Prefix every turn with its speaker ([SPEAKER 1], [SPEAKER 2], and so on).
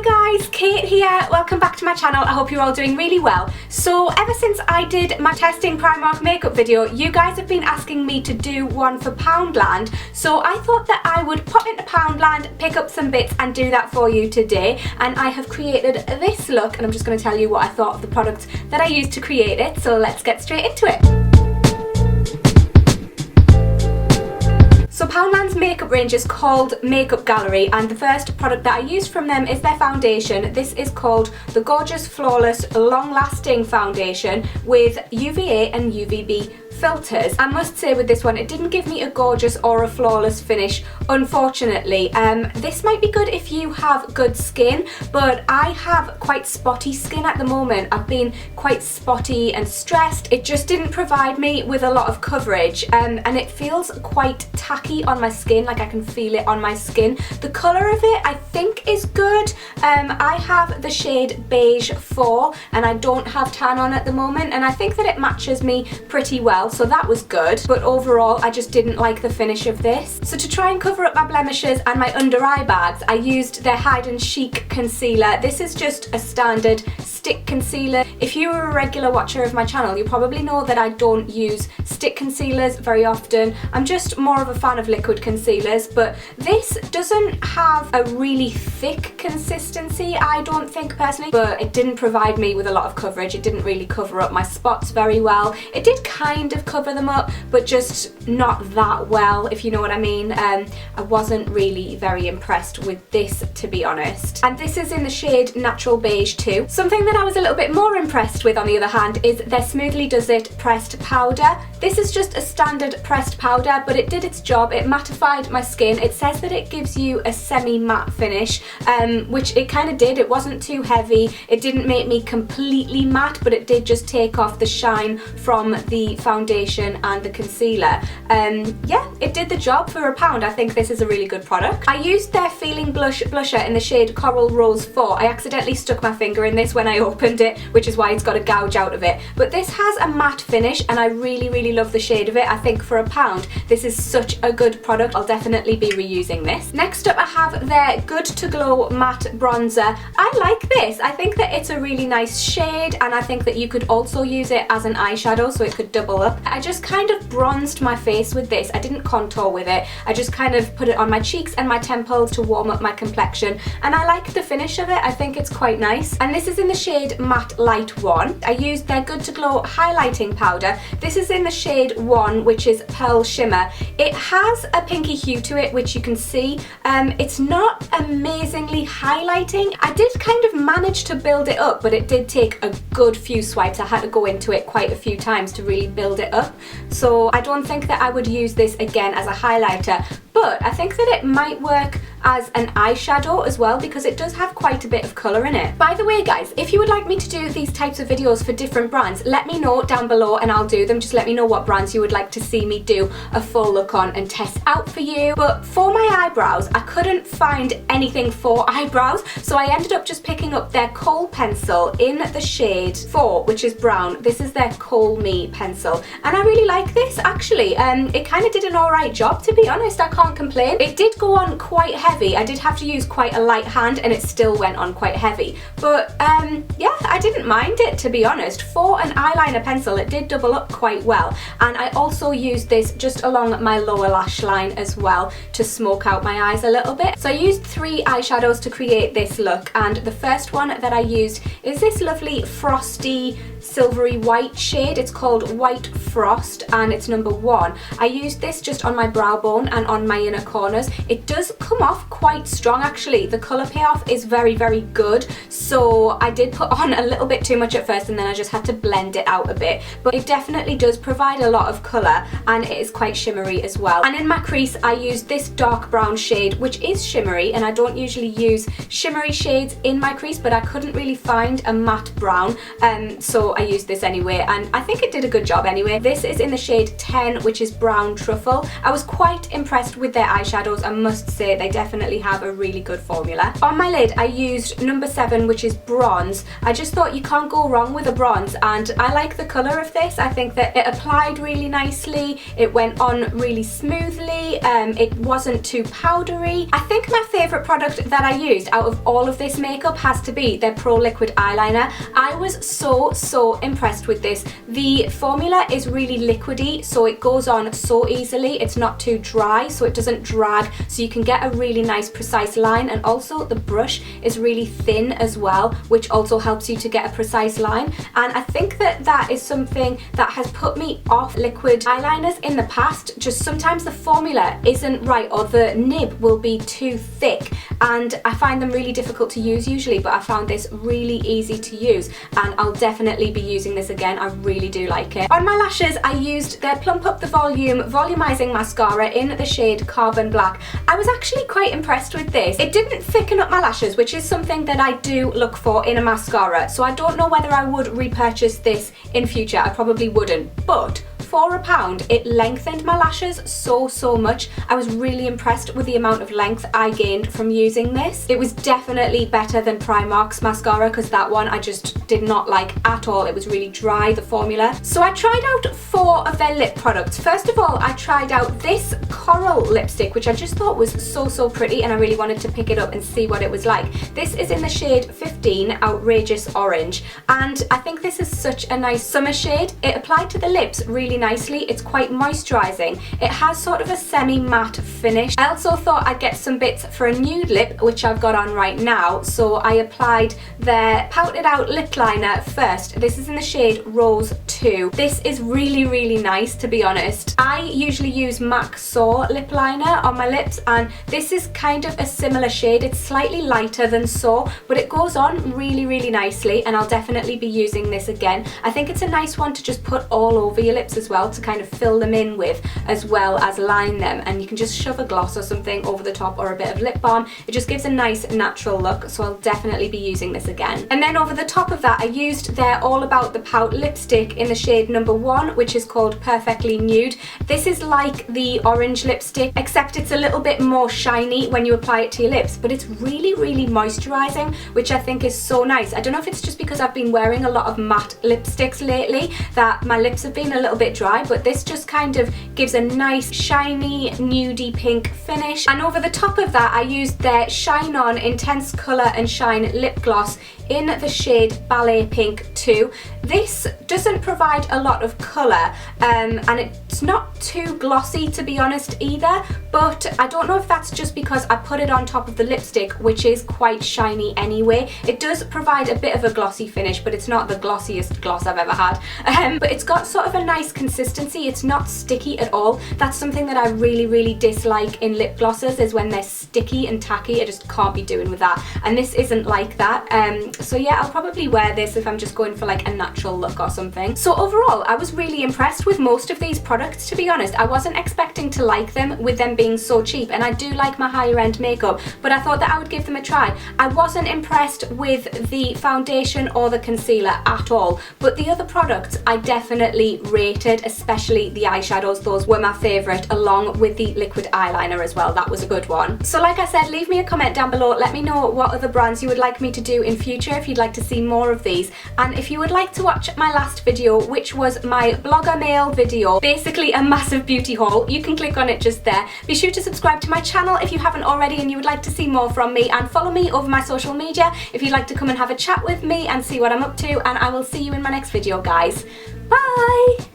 [SPEAKER 1] Hi guys, Kate here. Welcome back to my channel. I hope you're all doing really well. So ever since I did my testing Primark makeup video, you guys have been asking me to do one for Poundland. So I thought that I would pop into Poundland, pick up some bits and do that for you today. And I have created this look and I'm just going to tell you what I thought of the products that I used to create it. So let's get straight into it. So Poundland's makeup range is called Makeup Gallery, and the first product that I used from them is their foundation. This is called the Gorgeous Flawless Long Lasting Foundation with UVA and UVB filters. I must say with this one, it didn't give me a gorgeous or a flawless finish, unfortunately. This might be good if you have good skin, but I have quite spotty skin at the moment. I've been quite spotty and stressed. It just didn't provide me with a lot of coverage, and it feels quite tacky on my skin, like I can feel it on my skin. The colour of it I think is good. I have the shade Beige 4 and I don't have tan on at the moment, and I think that it matches me pretty well, so that was good, but overall I just didn't like the finish of this. So to try and cover up my blemishes and my under eye bags, I used their Hide and Chic concealer. This is just a standard stick concealer. If you are a regular watcher of my channel, you probably know that I don't use stick concealers very often. I'm just more of a fan of liquid concealers, but this doesn't have a really thick consistency, I don't think personally, but it didn't provide me with a lot of coverage. It didn't really cover up my spots very well. It did kind of cover them up, but just not that well, if you know what I mean. I wasn't really very impressed with this, to be honest. And this is in the shade Natural Beige 2. Something that I was a little bit more impressed with, on the other hand, is their Smoothly Does It pressed powder. This is just a standard pressed powder, but it did its job. It mattified my skin. It says that it gives you a semi-matte finish, which it kind of did. It wasn't too heavy. It didn't make me completely matte, but it did just take off the shine from the foundation and the concealer. Yeah, it did the job for £1. I think this is a really good product. I used their Feeling blusher in the shade Coral Rose 4. I accidentally stuck my finger in this when I opened it, which is why it's got a gouge out of it. But this has a matte finish and I really love the shade of it. I think for £1, this is such a good product. I'll definitely be reusing this. Next up I have their Good to Glow matte bronzer. I like this. I think that it's a really nice shade, and I think that you could also use it as an eyeshadow, so it could double up. I just kind of bronzed my face with this. I didn't contour with it. I just kind of put it on my cheeks and my temples to warm up my complexion, and I like the finish of it. I think it's quite nice. And this is in the shade Matte Light 1. I used their Good to Glow highlighting powder. This is in the shade 1, which is Pearl Shimmer. It has a pinky hue to it, which you can see. It's not amazingly highlighting. I did kind of manage to build it up, but it did take a good few swipes. I had to go into it quite a few times to really build it up. So I don't think that I would use this again as a highlighter, but I think that it might work as an eyeshadow as well, because it does have quite a bit of colour in it. By the way guys, if you would like me to do these types of videos for different brands, let me know down below and I'll do them. Just let me know what brands you would like to see me do a full look on and test out for you. But for my eyebrows, I couldn't find anything for eyebrows, so I ended up just picking up their Kohl pencil in the shade 4, which is brown. This is their Kohl Me pencil, and I really like this actually. It kind of did an alright job, to be honest. I can't complain. It did go on quite heavy. I did have to use quite a light hand and it still went on quite heavy, but yeah, I didn't mind it, to be honest. For an eyeliner pencil, it did double up quite well, and I also used this just along my lower lash line as well to smoke out my eyes a little bit. So I used 3 eyeshadows to create this look, and the first one that I used is this lovely frosty silvery white shade. It's called White Frost and it's number 1. I used this just on my brow bone and on my inner corners. It does come off quite strong actually. The colour payoff is very good, so I did put on a little bit too much at first and then I just had to blend it out a bit, but it definitely does provide a lot of colour and it is quite shimmery as well. And in my crease I used this dark brown shade, which is shimmery, and I don't usually use shimmery shades in my crease, but I couldn't really find a matte brown, so I used this anyway, and I think it did a good job anyway. This is in the shade 10, which is Brown Truffle. I was quite impressed with with their eyeshadows. I must say they definitely have a really good formula. On my lid I used number 7, which is bronze. I just thought you can't go wrong with a bronze, and I like the colour of this. I think that it applied really nicely, it went on really smoothly, it wasn't too powdery. I think my favourite product that I used out of all of this makeup has to be their Pro Liquid Eyeliner. I was so impressed with this. The formula is really liquidy, so it goes on so easily. It's not too dry, so it doesn't drag, so you can get a really nice precise line, and also the brush is really thin as well, which also helps you to get a precise line. And I think that that is something that has put me off liquid eyeliners in the past. Just sometimes the formula isn't right, or the nib will be too thick, and I find them really difficult to use usually, but I found this really easy to use, and I'll definitely be using this again. I really do like it. On my lashes I used their Plump Up the Volume volumizing mascara in the shade Carbon Black. I was actually quite impressed with this. It didn't thicken up my lashes, which is something that I do look for in a mascara, so I don't know whether I would repurchase this in future. I probably wouldn't, but for £1 it lengthened my lashes so much. I was really impressed with the amount of length I gained from using this. It was definitely better than Primark's mascara, because that one I just did not like at all. It was really dry, the formula. So I tried out 4 of their lip products. First of all, I tried out this coral lipstick, which I just thought was so pretty, and I really wanted to pick it up and see what it was like. This is in the shade 15 Outrageous Orange, and I think this is such a nice summer shade. It applied to the lips really nicely. It's quite moisturising. It has sort of a semi-matte finish. I also thought I'd get some bits for a nude lip, which I've got on right now, so I applied their Pouted Out lip liner first. This is in the shade Rose 2. This is really nice, to be honest. I usually use MAC Soar lip liner on my lips, and this is kind of a similar shade. It's slightly lighter than Soar, but it goes on really nicely, and I'll definitely be using this again. I think it's a nice one to just put all over your lips as well, to kind of fill them in with as well as line them, and you can just shove a gloss or something over the top, or a bit of lip balm. It just gives a nice natural look, so I'll definitely be using this again. And then over the top of that I used their All About the Pout lipstick in the shade number 1, which is called Perfectly Nude. This is like the orange lipstick, except it's a little bit more shiny when you apply it to your lips, but it's really moisturising, which I think is so nice. I don't know if it's just because I've been wearing a lot of matte lipsticks lately that my lips have been a little bit dry, but this just kind of gives a nice shiny nudie pink finish. And over the top of that I used their Shine On Intense Colour and Shine lip gloss in the shade Ballet Pink 2. This doesn't provide a lot of colour, and it's not too glossy, to be honest, either, but I don't know if that's just because I put it on top of the lipstick, which is quite shiny anyway. It does provide a bit of a glossy finish, but it's not the glossiest gloss I've ever had. But it's got sort of a nice consistency. It's not sticky at all. That's something that I really dislike in lip glosses, is when they're sticky and tacky. I just can't be doing with that, and this isn't like that. So yeah, I'll probably wear this if I'm just going for like a natural look or something. So overall, I was really impressed with most of these products, to be honest. I wasn't expecting to like them, with them being so cheap, and I do like my higher end makeup, but I thought that I would give them a try. I wasn't impressed with the foundation or the concealer at all, but the other products I definitely rated, especially the eyeshadows. Those were my favourite, along with the liquid eyeliner as well. That was a good one. So like I said, leave me a comment down below. Let me know what other brands you would like me to do in future, if you'd like to see more of these, and if you would like to watch my last video, which was my blogger mail video, basically a massive beauty haul, you can click on it just there. Be sure to subscribe to my channel if you haven't already and you would like to see more from me, and follow me over my social media if you'd like to come and have a chat with me and see what I'm up to, and I will see you in my next video, guys. Bye!